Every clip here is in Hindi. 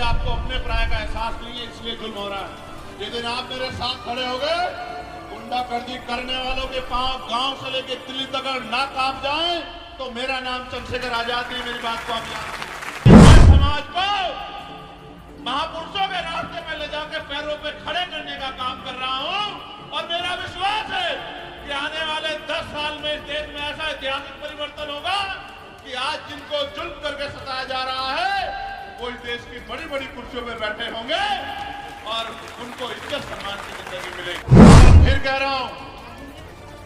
आपको अपने प्राय का एहसास नहीं है, इसलिए जुल्म हो रहा है। जिस दिन आप मेरे साथ खड़े हो गए, गुंडागर्दी करने वालों के पांव गांव से लेके दिल्ली तक ना कांप जाए, तो मेरा नाम चंद्रशेखर आजाद नहीं। मेरी बात को आप याद रखें। समाज को महापुरुषों के रास्ते में ले जाकर पैरों पे खड़े करने का काम कर रहा हूं, और मेरा विश्वास है कि आने वाले 10 साल में इस देश में ऐसा ऐतिहासिक परिवर्तन होगा कि आज जिनको जुल्म करके सताया जा रहा है, वो इस देश की बड़ी बड़ी कुर्सियों पर बैठे होंगे और उनको इज्जत सम्मान की जिंदगी मिलेगी। फिर कह रहा हूं,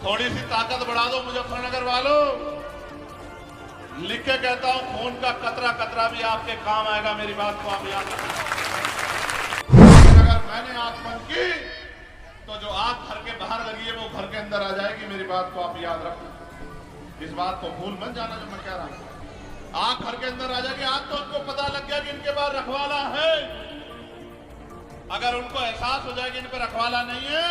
थोड़ी सी ताकत बढ़ा दो मुजफ्फरनगर वालों। लिख के कहता हूं, खून का कतरा कतरा भी आपके काम आएगा। मेरी बात को आप याद रखें। अगर मैंने आंख बंद की तो जो आग घर के बाहर लगी है वो घर के अंदर आ जाएगी। मेरी बात को आप याद रखें। इस बात को भूल मत जाना जो मैं कह रहा हूं। आग घर के अंदर आ जाएगी। आज तो उनको पता लग गया कि इनके पास रखवाला है। अगर उनको एहसास हो जाएगा इन पर रखवाला नहीं है,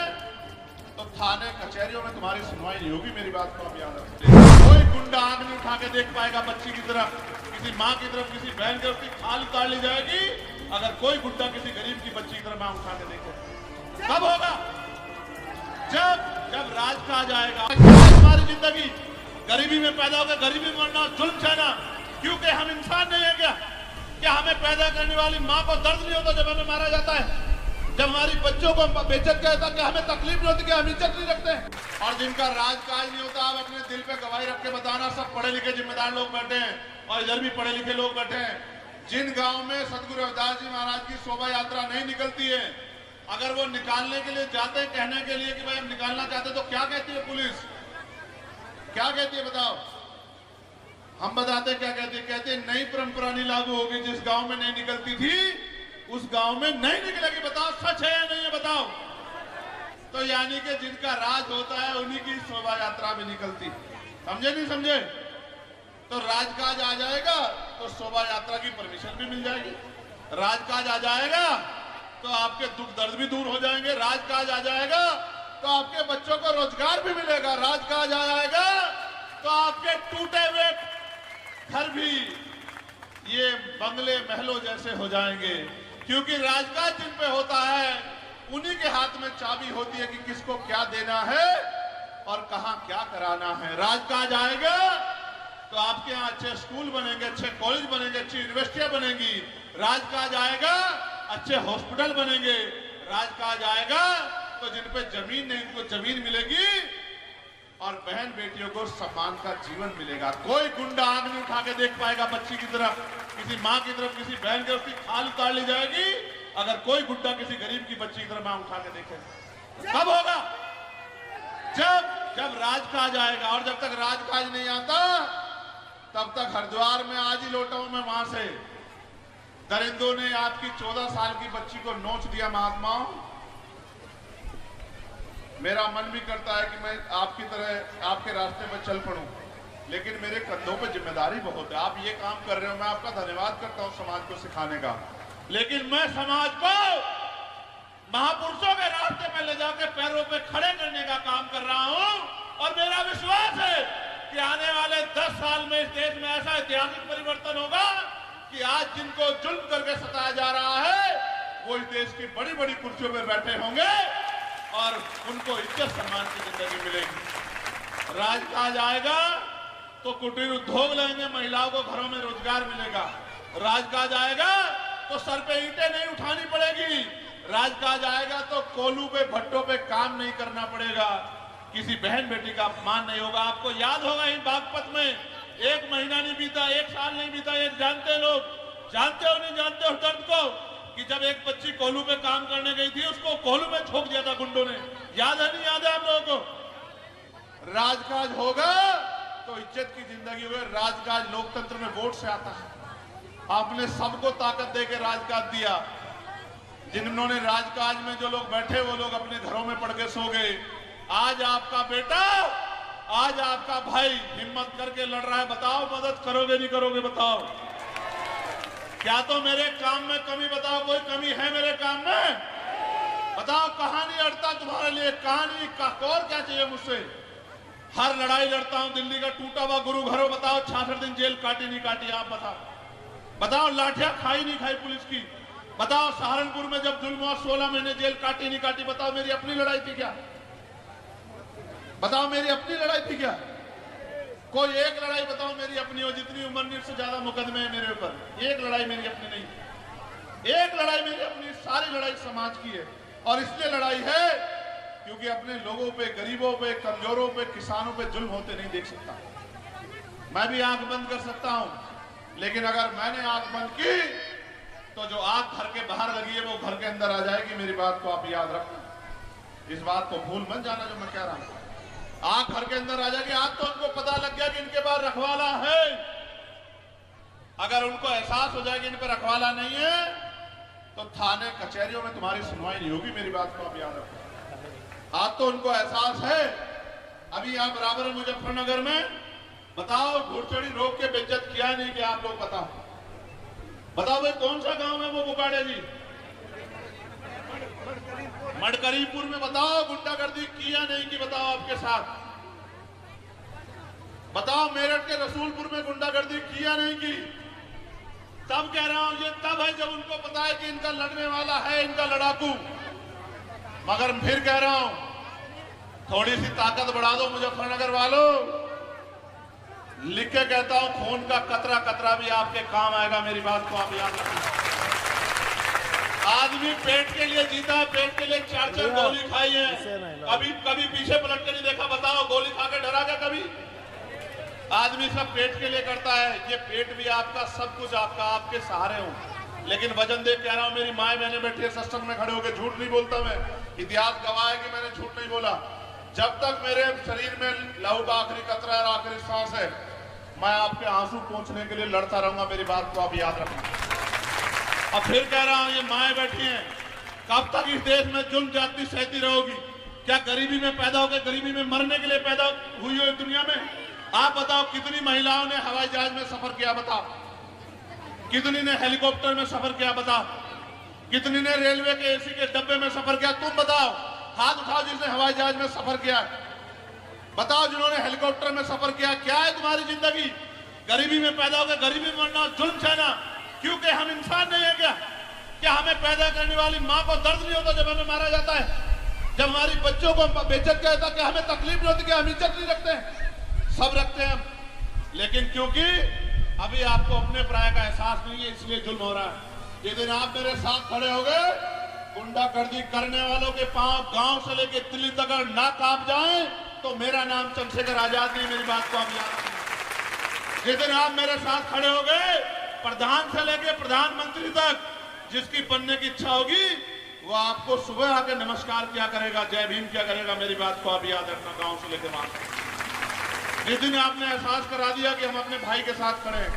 तो थाने कचहरियों में तुम्हारी सुनवाई नहीं होगी। मेरी बात को आप याद रखें। कोई गुंडा आंख नहीं उठा के देख पाएगा बच्ची की तरफ, किसी माँ की तरफ, किसी बहन की तरफ। उसकी खाल उतार ली जाएगी अगर कोई गुंडा किसी गरीब की बच्ची की तरफ आंख उठा के देखे। कब होगा? जब राज का आ जाएगा। हमारी जिंदगी गरीबी में पैदा होकर गरीबी में मरना, जुल्म सहना, क्योंकि हम इंसान नहीं है क्या हमें पैदा करने वाली माँ को दर्द नहीं होता जब हमें मारा जाता है? जब हमारी बच्चों को बेइज्जत किया जाता है, क्या हमें तकलीफ नहीं होती कि हम इज्जत नहीं रखते? और जिनका राजकाज नहीं होता, आप अपने दिल पे गवाही रख के बताना। सब पढ़े लिखे जिम्मेदार लोग बैठे हैं और इधर भी पढ़े लिखे लोग बैठे हैं। जिन गांव में सदगुरु रविदास जी महाराज की शोभा यात्रा नहीं निकलती है, अगर वो निकालने के लिए जाते, कहने के लिए कि भाई हम निकालना चाहते, तो क्या कहती है पुलिस? क्या कहती है बताओ? हम बताते क्या कहते हैं? कहते नई परंपरा नहीं लागू होगी। जिस गांव में नहीं निकलती थी उस गांव में नहीं निकलेगी। बताओ सच है या नहीं है? बताओ। तो यानी कि जिनका राज होता है उन्हीं की शोभा यात्रा भी निकलती। समझे नहीं समझे? तो राजकाज आ जाएगा तो शोभा यात्रा की परमिशन भी मिल जाएगी। राजकाज आ जाएगा तो आपके दुख दर्द भी दूर हो जाएंगे। राजकाज आ जाएगा तो आपके बच्चों को रोजगार भी मिलेगा। राजकाज आ जाएगा तो आपके टूटे हुए घर भी ये बंगले महलों जैसे हो जाएंगे। क्योंकि राजकाज जिन पे होता है उन्हीं के हाथ में चाबी होती है कि किसको क्या देना है और कहां क्या कराना है। राजकाज आएगा तो आपके यहाँ अच्छे स्कूल बनेंगे, अच्छे कॉलेज बनेंगे, अच्छी यूनिवर्सिटियां बनेंगी। राजकाज आएगा अच्छे हॉस्पिटल बनेंगे। राजकाज आएगा तो जिन पे जमीन नहीं उनको जमीन मिलेगी और बहन बेटियों को सम्मान का जीवन मिलेगा। कोई गुंडा आंख नहीं उठा के देख पाएगा बच्ची की तरफ, किसी माँ की तरफ, किसी बहन की तरफ। उसकी खाल उतार ली जाएगी अगर कोई गुंडा किसी गरीब की बच्ची की तरफ आंख उठा के देखे। कब होगा? जब राजकाज आएगा। और जब तक राजकाज नहीं आता तब तक हरिद्वार में आज ही लौटा हूं मैं वहां से। दरिंदों ने आपकी 14 साल की बच्ची को नोच दिया। महात्माओं, मेरा मन भी करता है कि मैं आपकी तरह आपके रास्ते पर चल पड़ूं, लेकिन मेरे कंधों पर जिम्मेदारी बहुत है। आप ये काम कर रहे हो, मैं आपका धन्यवाद करता हूं समाज को सिखाने का, लेकिन मैं समाज को महापुरुषों के रास्ते में ले जाकर पैरों पे खड़े करने का काम कर रहा हूं। और मेरा विश्वास है कि आने वाले 10 साल में इस देश में ऐसा ऐतिहासिक परिवर्तन होगा कि आज जिनको जुल्म करके सताया जा रहा है, वो इस देश की बड़ी बड़ी कुर्सियों पर बैठे होंगे और उनको इज्जत सम्मान की जिंदगी मिलेगी। राजकाज आएगा तो कुटीर उद्योग लेंगे, महिलाओं को घरों में रोजगार मिलेगा। राजकाज आएगा तो सर पे ईंटें नहीं उठानी पड़ेगी। राजकाज आएगा तो कोलू पे भट्टों पे काम नहीं करना पड़ेगा। किसी बहन बेटी का अपमान नहीं होगा। आपको याद होगा इन बागपत में 1 महीना नहीं बीता, 1 साल नहीं बीता। ये जानते लोग, जानते हो नहीं जानते हो दर्द को, कि जब एक बच्ची कोल्हू पे काम करने गई थी उसको कोल्हू में झोंक दिया था गुंडों ने। याद है नहीं याद है आप लोगों को? राजकाज होगा तो इज्जत की जिंदगी होगी। राजकाज लोकतंत्र में वोट से आता है। आपने सबको ताकत देके राजकाज दिया। जिन्होंने राजकाज में जो लोग बैठे वो लोग अपने घरों में पड़ के सो गए। आज आपका बेटा, आज आपका भाई हिम्मत करके लड़ रहा है। बताओ मदद करोगे नहीं करोगे? बताओ। क्या तो मेरे काम में कमी? बताओ कोई कमी है मेरे काम में? बताओ कहां नहीं लड़ता तुम्हारे लिए? कहानी का और क्या चाहिए मुझसे? हर लड़ाई लड़ता हूं। दिल्ली का टूटा हुआ गुरु घरों बताओ 66 दिन जेल काटी नहीं काटी? आप बताओ। बताओ लाठियां खाई नहीं खाई पुलिस की? बताओ सहारनपुर में जब जुल्म और 16 महीने जेल काटी नहीं काटी, बताओ मेरी अपनी लड़ाई थी क्या? बताओ मेरी अपनी लड़ाई थी क्या? कोई एक लड़ाई बताओ मेरी अपनी हो, जितनी उमर से ज्यादा मुकदमे हैं मेरे ऊपर, एक लड़ाई मेरी अपनी नहीं। एक लड़ाई मेरी अपनी, सारी लड़ाई समाज की है। और इसलिए लड़ाई है क्योंकि अपने लोगों पे, गरीबों पे, कमजोरों पे, किसानों पे जुल्म होते नहीं देख सकता। मैं भी आंख बंद कर सकता हूं, लेकिन अगर मैंने आंख बंद की तो जो आग घर के बाहर लगी है वो घर के अंदर आ जाएगी। मेरी बात को आप याद रखना, इस बात को भूल मत जाना जो मैं कह रहा हूं। आग घर के अंदर आ जाएगी। आज तो उनको पता लग गया कि इनके पास रखवाला है। अगर उनको एहसास हो जाएगा इन पर रखवाला नहीं है तो थाने कचहरियों में तुम्हारी सुनवाई नहीं होगी। मेरी बात को आप याद रखो। आज तो उनको एहसास है। अभी यहां बराबर मुजफ्फरनगर में बताओ घुड़चड़ी रोक के बेइज्जत किया नहीं कि आप लोग बताओ भाई कौन सा गांव है वो बुकाड़े जी? मडकरीपुर में बताओ गुंडागर्दी किया नहीं कि बताओ आपके साथ? बताओ मेरठ के रसूलपुर में गुंडागर्दी किया नहीं की? तब कह रहा हूं ये तब है जब उनको पता है कि इनका लड़ने वाला है, इनका लड़ाकू। मगर फिर कह रहा हूं थोड़ी सी ताकत बढ़ा दो मुजफ्फरनगर वालों। लिख के कहता हूं खून का कतरा कतरा भी आपके काम आएगा। मेरी बात को आप याद रखना। आदमी पेट के लिए जीता है, पेट के लिए 4-4 गोली खाई है। कभी पीछे पलट के नहीं देखा? बताओ गोली खा के डरा क्या कभी? आदमी सब पेट के लिए करता है। ये पेट भी आपका, सब कुछ आपका, आपके सहारे हूं। लेकिन वजन देख कह रहा हूं, मेरी माए बहने बैठी है सत्संग में खड़े होकर, झूठ नहीं बोलता मैं। इतिहास गवाह है कि मैंने झूठ नहीं बोला। जब तक मेरे शरीर में लहू का आखिरी कतरा है, आखिरी सांस है, मैं आपके आंसू पोंछने के लिए लड़ता रहूंगा। मेरी बात को आप याद रखना। अब फिर कह रहा हूं ये माए बैठी हैं, कब तक इस देश में जुल्म जाति सहती रहोगी? क्या गरीबी में पैदा होकर गरीबी में मरने के लिए पैदा हुई हो दुनिया में? आप बताओ कितनी महिलाओं ने हवाई जहाज में सफर किया? बताओ कितनी ने हेलीकॉप्टर में सफर किया? बताओ कितनी ने रेलवे के एसी के डब्बे में सफर किया? तुम बताओ, हाथ उठाओ जिसने हवाई जहाज में सफर किया। बताओ जिन्होंने हेलीकॉप्टर में सफर किया। क्या है तुम्हारी जिंदगी? गरीबी में पैदा होकर गरीबी में मरना, जुल्म सहना। क्योंकि हम इंसान नहीं है क्या हमें पैदा करने वाली माँ को दर्द नहीं होता जब हमें मारा जाता है? जब हमारी बच्चों को बेइज्जत किया जाता है क्या हमें तकलीफ नहीं होती? कि हम इज्जत नहीं रखते हैं? सब रखते हैं हम, लेकिन क्योंकि अभी आपको अपने पराये का एहसास नहीं है, इसलिए जुल्म हो रहा है। ये दिन आप मेरे साथ खड़े हो गए, गुंडागर्दी करने वालों के पांव गांव से लेके दिल्ली तक अगर ना कांप जाए तो मेरा नाम चंद्रशेखर आजाद नहीं। मेरी बात को आप याद रखना। जिस दिन आप मेरे साथ खड़े हो गए, प्रधान से लेके प्रधानमंत्री तक जिसकी बनने की इच्छा होगी वो आपको सुबह आके नमस्कार किया करेगा, जय भीम किया करेगा। मेरी बात को आप याद रखना। गांव से लेकर वहां जिस दिन आपने एहसास करा दिया कि हम अपने भाई के साथ खड़े हैं।